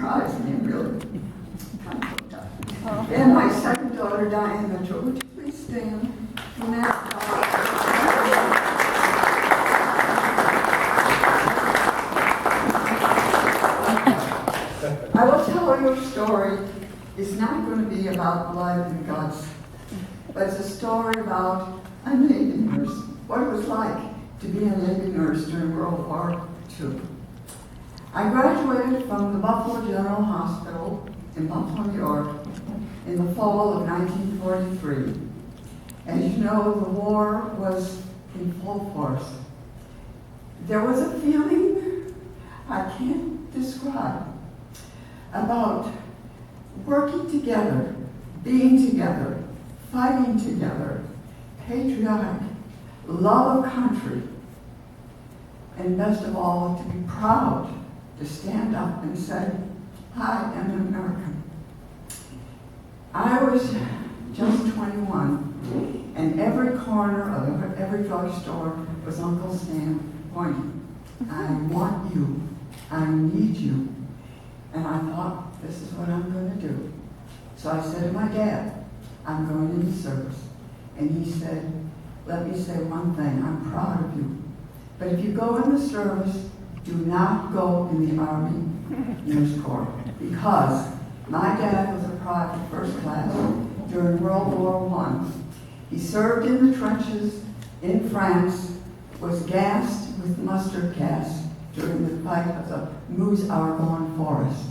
surprised me, really. Kind of hooked up. And my second daughter, Diane Mitchell, would you please stand? Lynette, I will tell you a story. It's not going to be about blood and guts, but it's a story about a Navy nurse, what it was like to be a Navy nurse during World War II. I graduated from the Buffalo General Hospital in Buffalo, New York, in the fall of 1943. As you know, the war was in full force. There was a feeling I can't describe about working together, being together, fighting together, patriotic, love of country, and best of all, to be proud to stand up and say, I am an American. I was just 21, and every corner of every drugstore was Uncle Sam pointing, I want you, I need you. And I thought, this is what I'm going to do. So I said to my dad, I'm going into service. And he said, let me say one thing, I'm proud of you. But if you go in the service, do not go in the Army Nurse Corps. Because my dad was a private first class during World War I. He served in the trenches in France, was gassed with mustard gas during the fight of the Meuse-Argonne forest.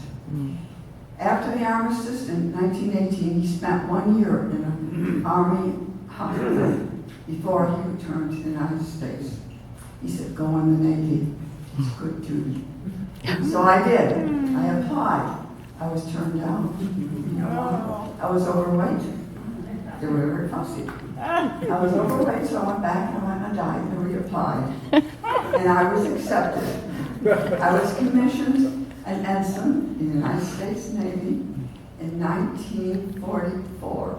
After the armistice in 1918, he spent 1 year in an Army hospital before he returned to the United States. He said, go in the Navy, it's good duty. So I did. I applied. I was turned down. You know, I was overweight. They were very fussy. I was overweight, so I went back and I went on a diet and reapplied. And I was accepted. I was commissioned an ensign in the United States Navy in 1944.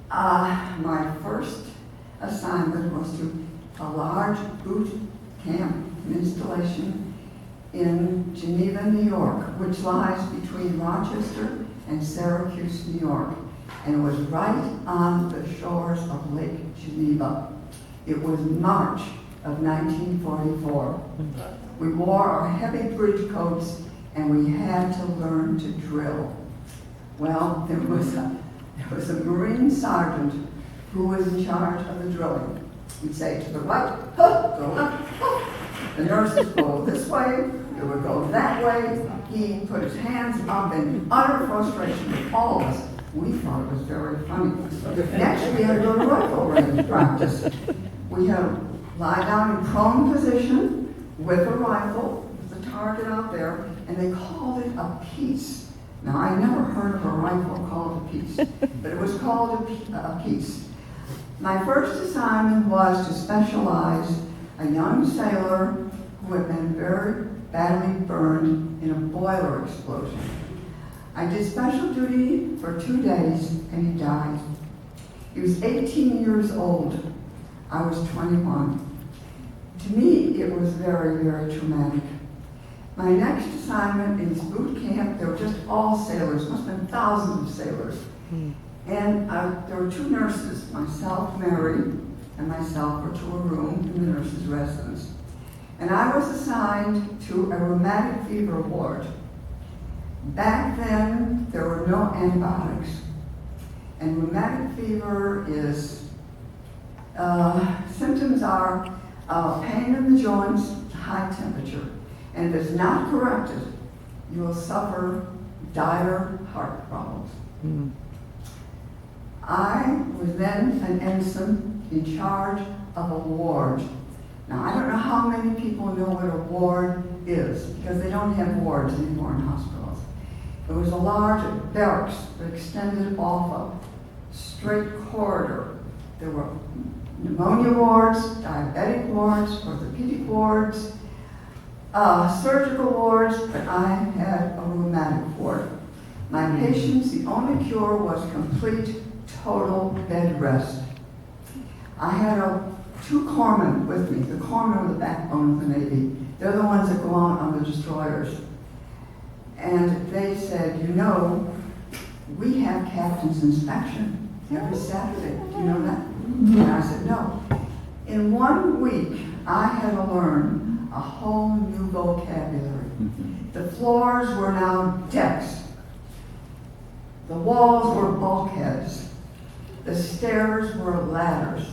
My first assignment was to a large boot camp installation in Geneva, New York, which lies between Rochester and Syracuse, New York, and it was right on the shores of Lake Geneva. It was March of 1944. We wore our heavy bridge coats and we had to learn to drill. Well, there was a Marine sergeant who was in charge of the drilling. He'd say to the right, huh, go left, huh. The nurses go this way, they would go that way. He put his hands up in utter frustration with all of us. We thought it was very funny. Next, we had to go to rifle range practice. We had to lie down in prone position with a rifle, with the target out there, and they called it a piece. Now, I never heard of a rifle called a piece, but it was called a piece. My first assignment was to specialize a young sailor who had been very badly burned in a boiler explosion. I did special duty for 2 days and he died. He was 18 years old. I was 21. To me, it was very, very traumatic. My next assignment in this boot camp, there were just all sailors, must have been thousands of sailors. And there were 2 nurses, myself, Mary, and myself were to a room in the nurses' residence. And I was assigned to a rheumatic fever ward. Back then, there were no antibiotics. And rheumatic fever is, symptoms are pain in the joints, high temperature. And if it's not corrected, you will suffer dire heart problems. I was then an ensign in charge of a ward. Now, I don't know how many people know what a ward is, because they don't have wards anymore in hospitals. It was a large barracks that extended off a straight corridor. There were pneumonia wards, diabetic wards, orthopedic wards, surgical wards, but I had a rheumatic ward. My patients, the only cure was complete, total bed rest. I had 2 corpsmen with me. The corpsmen are the backbone of the Navy. They're the ones that go out on the destroyers. And they said, you know, we have captain's inspection every Saturday. Do you know that? And I said, no. In 1 week, I had to learn a whole new vocabulary. The floors were now decks. The walls were bulkheads. The stairs were ladders.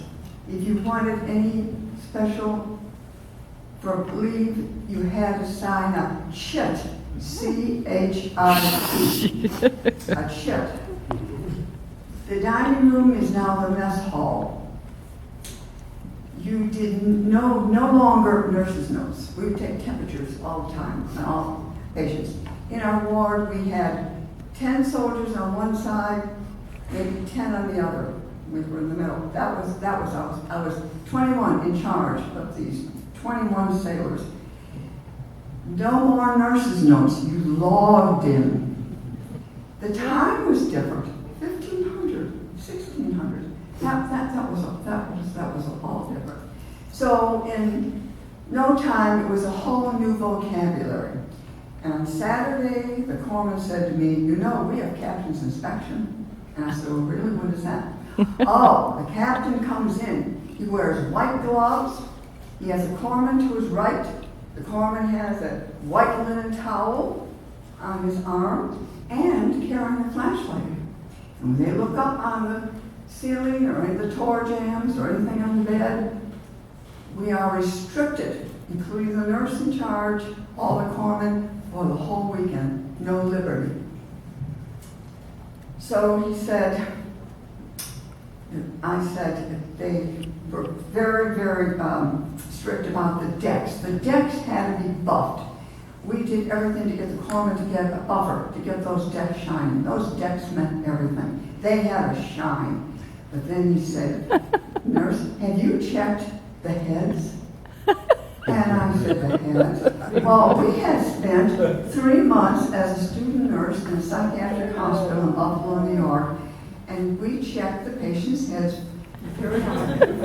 If you wanted any special for leave, you had to sign a chit. C-H-I-T. A chit. The dining room is now the mess hall. You didn't know, no longer nurses' notes. We would take temperatures all the time on all patients. In our ward, we had 10 soldiers on one side, maybe 10 on the other. We were in the middle. I was 21 in charge of these 21 sailors. No more nurses' notes. You logged in. The time was different. 1500, 1600. That was all different. So in no time, it was a whole new vocabulary. And on Saturday, the corpsman said to me, you know, we have captain's inspection. And I said, well, really, what is that? Oh, the captain comes in. He wears white gloves. He has a corpsman to his right. The corpsman has a white linen towel on his arm and carrying a flashlight. And when they look up on the ceiling or in the door jams or anything on the bed, we are restricted, including the nurse in charge, all the corpsmen, for the whole weekend. No liberty. So he said, I said, they were very, very strict about the decks. The decks had to be buffed. We did everything to get the corpsmen to get a buffer, to get those decks shining. Those decks meant everything. They had to shine. But then he said, nurse, have you checked the heads? And I said, the heads? Well, we had spent 3 months as a student nurse in a psychiatric hospital in Buffalo, New York, and we checked the patient's heads periodically.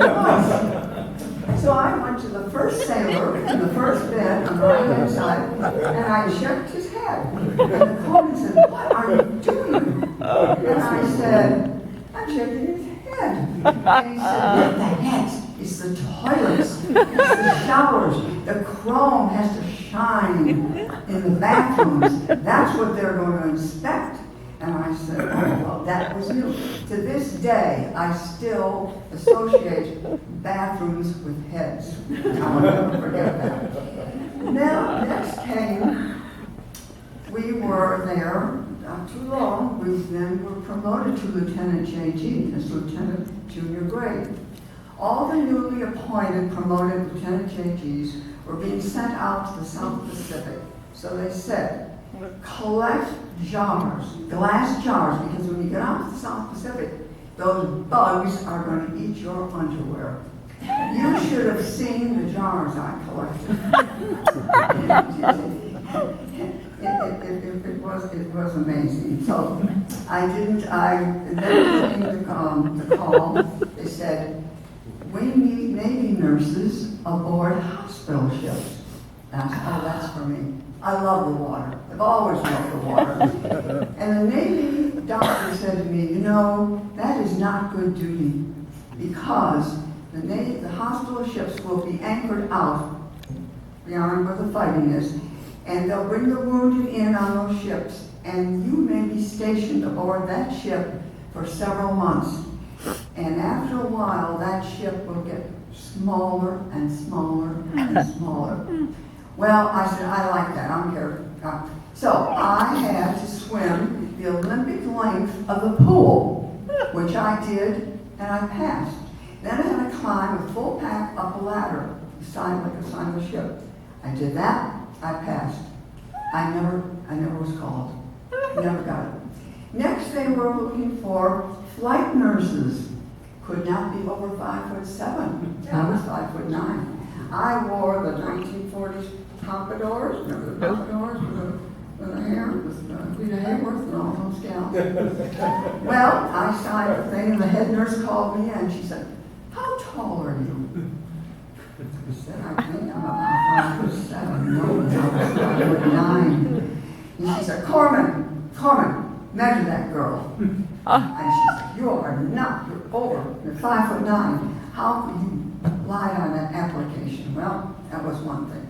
So I went to the first sailor in the first bed on the right-hand side, and I checked his head. And the corpsman said, what are you doing? And I said, I'm checking his head. And he said, the heads. It's the toilets, it's the showers, the chrome has to shine in the bathrooms. That's what they're going to inspect. And I said, oh, well, that was new. To this day, I still associate bathrooms with heads. I'll never forget that. Now, next came, we were there not too long. We then were promoted to Lieutenant JG, as Lieutenant Junior grade. All the newly appointed promoted Lieutenant JGs were being sent out to the South Pacific. So they said, collect jars, glass jars, because when you get out to the South Pacific, those bugs are going to eat your underwear. You should have seen the jars I collected. It was amazing. So then came the call. They said, we need Navy nurses aboard hospital ships. And I said, oh, that's for me. I love the water. I've always loved the water. And the Navy doctor said to me, you know, that is not good duty because the hospital ships will be anchored out beyond where the fighting is, and they'll bring the wounded in on those ships, and you may be stationed aboard that ship for several months. And after a while, that ship will get smaller and smaller and smaller. Well, I said, I like that. I don't care. So I had to swim the Olympic length of the pool, which I did, and I passed. Then I had to climb a full pack up a ladder, like a sign of a ship. I did that. I passed. I never was called. Never got it. Next, they were looking for flight nurses. Could not be over 5'7". I was 5'9". I wore the 1940s pompadours. Remember the pompadours with the hair, with Rita Hayworth and all those gals. Well, I signed the thing, and the head nurse called me, and she said, "How tall are you?" I said, "I think I'm about 5'7". No, I was 5'9". He said, she said, Corman, measure that girl. And she said, you are not, you're over, you're 5'9". How could you lie on that application? Well, that was one thing.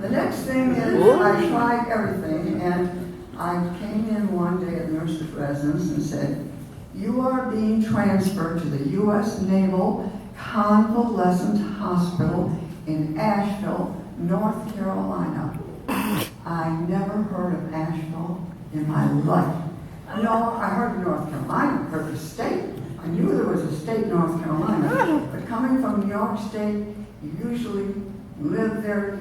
The next thing is I tried everything, and I came in one day at nurse's residence and said, you are being transferred to the U.S. Naval Convalescent Hospital in Asheville, North Carolina. I never heard of Asheville in my life. No, I heard of North Carolina, I heard of the state. I knew there was a state, North Carolina, but coming from New York State, you usually lived there,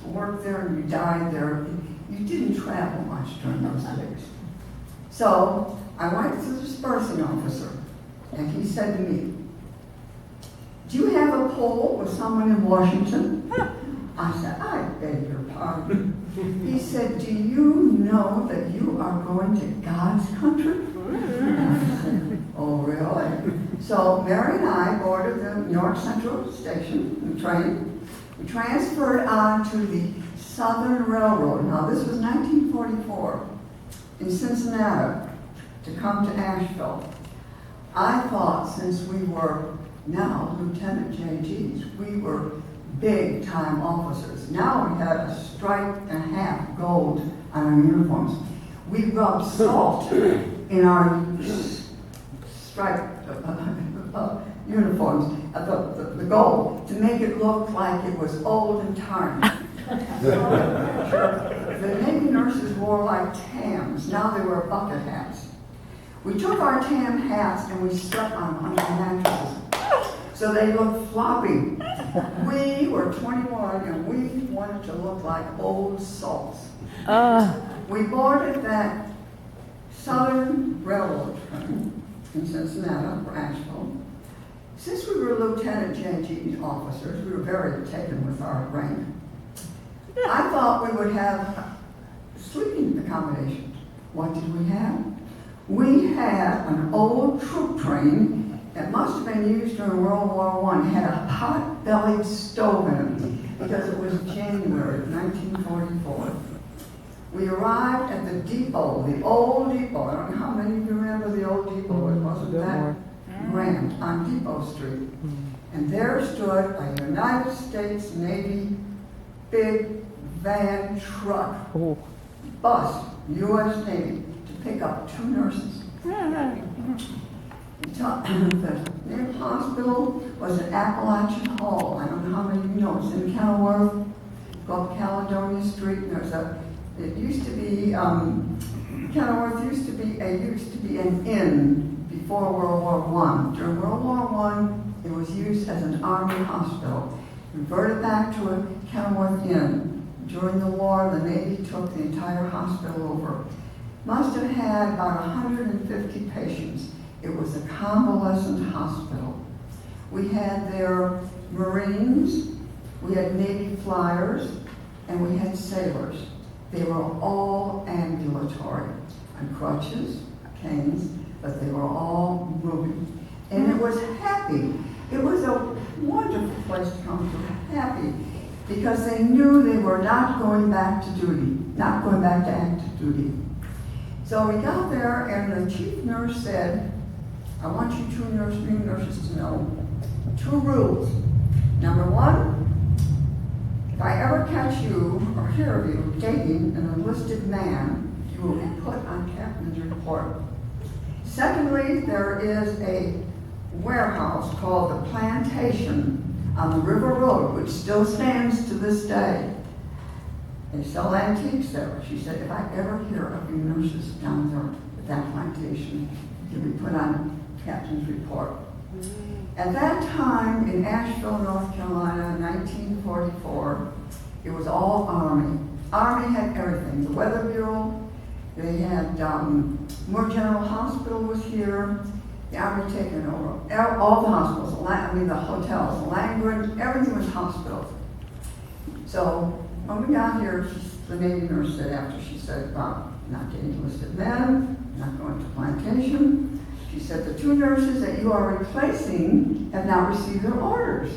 worked there, and you died there. You didn't travel much during those days. So I went to the dispersing officer, and he said to me, do you have a poll with someone in Washington? I said, I beg your pardon. He said, do you know that you are going to God's country? I said, oh, really? So Mary and I boarded the New York Central Station, the train. We transferred on to the Southern Railroad. Now, this was 1944 in Cincinnati to come to Asheville. I thought since we were now Lieutenant JGs, we were big-time officers. Now we had a stripe and a half gold on our uniforms. We rubbed salt in our striped uniforms, the gold, to make it look like it was old and tarnished. The Navy nurses wore like tams. Now they wear bucket hats. We took our tam hats and we slept on under mattresses, so they looked floppy. We were 21 and we wanted to look like old salts. We boarded that Southern Railroad train in Cincinnati for Asheville. Since we were Lieutenant JG officers, we were very taken with our rank. I thought we would have sleeping accommodations. What did we have? We had an old troop train that must have been used during World War I. It had a pot-bellied stove in it because it was January of 1944. We arrived at the depot, the old depot. I don't know how many of you remember the old depot. It wasn't that grand, on Depot Street. And there stood a United States Navy big van truck, bus, U.S. Navy, to pick up 2 nurses. The Naval Hospital was at Appalachian Hall. I don't know how many of you know. It's in Kenilworth, go up Caledonia Street. And there's it used to be, Kenilworth used to be an inn before World War I. During World War I, it was used as an army hospital. Converted back to a Kenilworth inn. During the war, the Navy took the entire hospital over. Must have had about 150 patients. It was a convalescent hospital. We had there Marines, we had Navy flyers, and we had sailors. They were all ambulatory, on crutches, canes, but they were all moving. And it was happy. It was a wonderful place to come to, happy, because they knew they were not going back to duty, not going back to active duty. So we got there, and the chief nurse said, I want you new nurses to know 2 rules. Number 1, if I ever catch you or hear of you dating an enlisted man, you will be put on captain's report. Secondly, there is a warehouse called the Plantation on the River Road, which still stands to this day. They sell antiques there. She said, if I ever hear of you nurses down there at that plantation, you'll be put on captain's report. At that time in Asheville, North Carolina, 1944, it was all Army. Army had everything. The Weather Bureau, they had Moore General Hospital was here. The Army taken over all the hospitals, the hotels, the Langford, everything was hospitals. So when we got here, the Navy nurse said, after she said about not getting enlisted men, not going to plantation, she said the 2 nurses that you are replacing have not received their orders.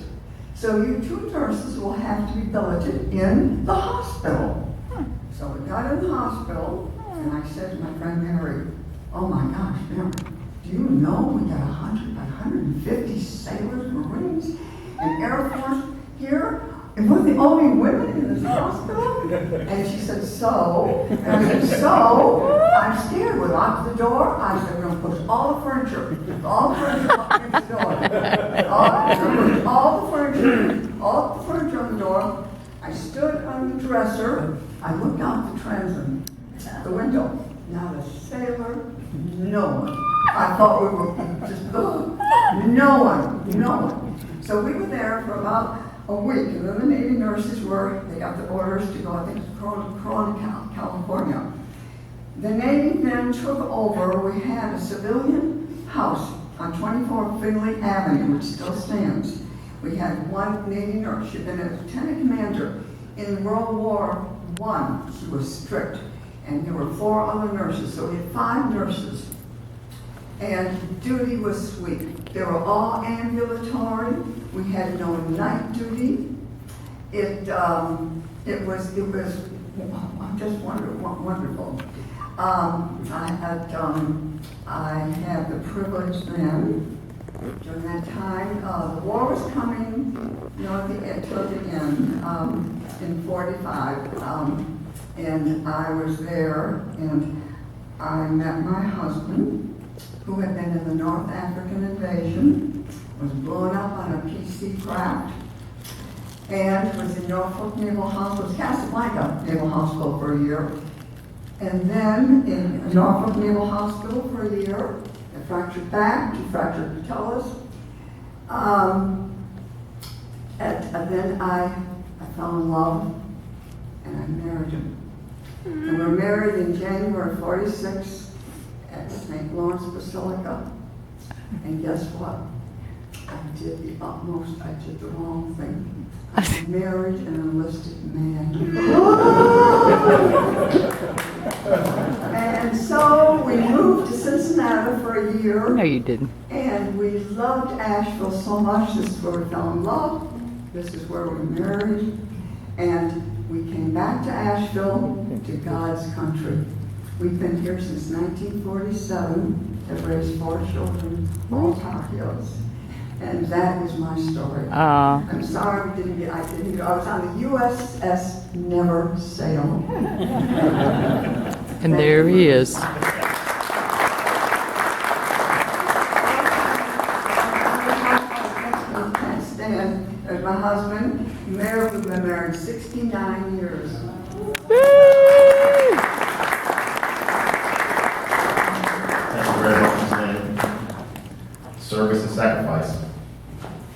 So you 2 nurses will have to be billeted in the hospital. So we got in the hospital, And I said to my friend Mary, oh my gosh, Mary, do you know we got 150 sailors, Marines, and Air Force here? And we're the only women in this hospital? And she said, so? And I said, so? I'm scared. We locked the door. I said, we're going to push all the furniture up against the door. All the furniture on the door. I stood on the dresser. I looked out the transom, the window. Not a sailor, no one. I thought we were just, no one. So we were there for about a week, and then the Navy nurses they got the orders to go, I think, to Corona, California. The Navy then took over. We had a civilian house on 24 Finley Avenue, which still stands. We had one Navy nurse. She'd been a lieutenant commander in World War I. She was strict, and there were 4 other nurses, so we had 5 nurses. And duty was sweet. They were all ambulatory. We had no night duty. It was just wonderful. I had the privilege then, during that time, the war was coming, toward the end, in 45, and I was there, and I met my husband, who had been in the North African invasion, was blown up on a PC craft, and was in Norfolk Naval Hospital, Casablanca Naval Hospital for a year, and then in Norfolk Naval Hospital for a year, a fractured back, 2 fractured patellas, and then I fell in love, and I married him. And we were married in January 46, at St. Lawrence Basilica, and guess what? I did the utmost. I did the wrong thing. I married an enlisted man. And so we moved to Cincinnati for a year. No, you didn't. And we loved Asheville so much. This is where we fell in love. This is where we married. And we came back to Asheville, to God's country. We've been here since 1947, have raised 4 children, all Tar Heels. And that is my story. I'm sorry I was on the USS Never Sail. And there he is. There's my husband. We've been married 69 years. Thank you very much, Ms. Lynn. Service and sacrifice.